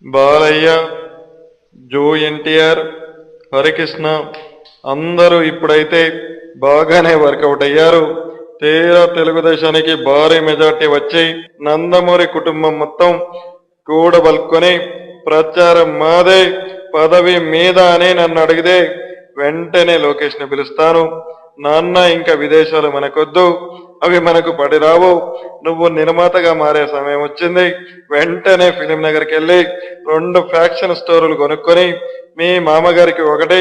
బాలయ్య, జో ఎన్టీఆర్, హరికృష్ణ అందరూ ఇప్పుడైతే బాగానే వర్కౌట్ అయ్యారు. తీరా తెలుగుదేశానికి భారీ మెజార్టీ వచ్చి నందమూరి కుటుంబం మొత్తం కూడబలుకొని ప్రచారం మాదే, పదవి మీద అని నన్ను అడిగితే వెంటనే లోకేష్ ని పిలుస్తాను. నాన్న ఇంకా విదేశాలు మనకొద్దు, అవి మనకు పడిరావు. నువ్వు నిర్మాతగా మారే సమయం వచ్చింది. వెంటనే ఫిలిం నగర్కి వెళ్ళి 2 ఫ్యాక్షన్ స్టోర్లు కొనుక్కొని మీ మామగారికి ఒకటి,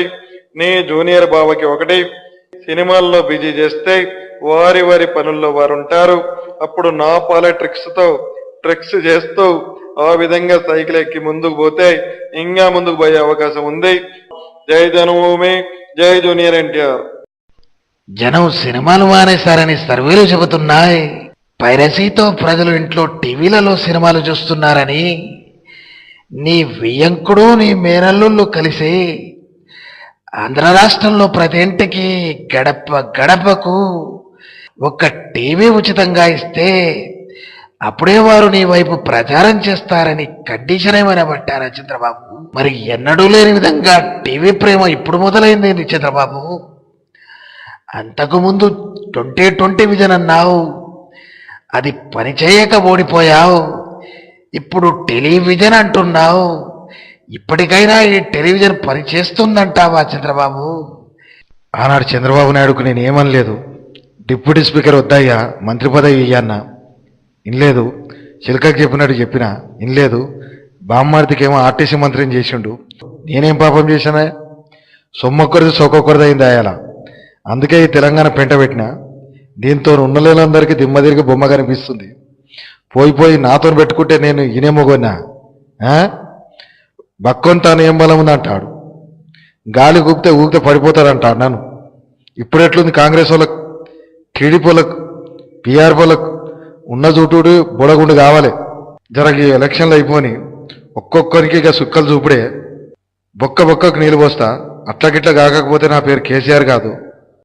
నీ జూనియర్ బావకి ఒకటి సినిమాల్లో బిజీ చేస్తే వారి వారి పనుల్లో వారు ఉంటారు. అప్పుడు నా పాలే ట్రిక్స్ చేస్తూ ఆ విధంగా సైకిల్ ఎక్కి ముందుకు పోతే ఇంకా ముందుకు పోయే అవకాశం ఉంది. జై జనభూమి, జై జూనియర్ ఎన్టీఆర్. జనం సినిమాలు మానేశారని సర్వేలు చెబుతున్నాయి. పైరసీతో ప్రజలు ఇంట్లో టీవీలలో సినిమాలు చూస్తున్నారని నీ వియ్యంకుడు నీ మేనల్లుళ్ళు కలిసి ఆంధ్ర రాష్ట్రంలో ప్రతి ఇంటికి గడప గడపకు ఒక టీవీ ఉచితంగా ఇస్తే అప్పుడే వారు నీ వైపు ప్రచారం చేస్తారని కండిషన్ ఏమైనా పట్టారా చంద్రబాబు? మరి ఎన్నడూ లేని విధంగా టీవీ ప్రేమ ఇప్పుడు మొదలైంది చంద్రబాబు. అంతకుముందు 2020 విజన్ అన్నావు, అది పనిచేయక ఓడిపోయావు. ఇప్పుడు టెలివిజన్ అంటున్నావు. ఇప్పటికైనా ఈ టెలివిజన్ పనిచేస్తుందంటావా చంద్రబాబు? ఆనాడు చంద్రబాబు నాయుడుకు నేను ఏమనలేదు. డిప్యూటీ స్పీకర్ వద్దయ్యా, మంత్రి పదవి ఇయ్యన్నా ఇనలేదు. చిలకకి చెప్పినట్టు చెప్పినా ఇనలేదు. బామ్మార్తికి ఏమో ఆర్టీసీ మంత్రిని చేసిండు. నేనేం పాపం చేశానా? సొమ్మొక్కరిది సోకొక్కరిది అయింది అయ్యాల. అందుకే ఈ తెలంగాణ పెంట పెట్టిన. దీంతో ఉన్నలేనందరికీ దిమ్మ తిరిగి బొమ్మ కనిపిస్తుంది. పోయి నాతో పెట్టుకుంటే నేను ఇనేమోగొన్నా? బక్కొంతాను ఏం బలం ఉంది అంటాడు. గాలి ఊపితే పడిపోతారంటాడు నన్ను. ఇప్పుడెట్లుంది కాంగ్రెస్ వాళ్ళకు, టీడీపీలకు, పిఆర్ వాళ్ళకు ఉన్న చూటుడు బొడగుండు కావాలి. జరగి ఎలక్షన్లు అయిపోని ఒక్కొక్కరికి ఇక సుక్కలు చూపుడే. బొక్కకు నీళ్ళు పోస్తా. అట్లకిట్లా కాకపోతే నా పేరు కేసీఆర్ కాదు.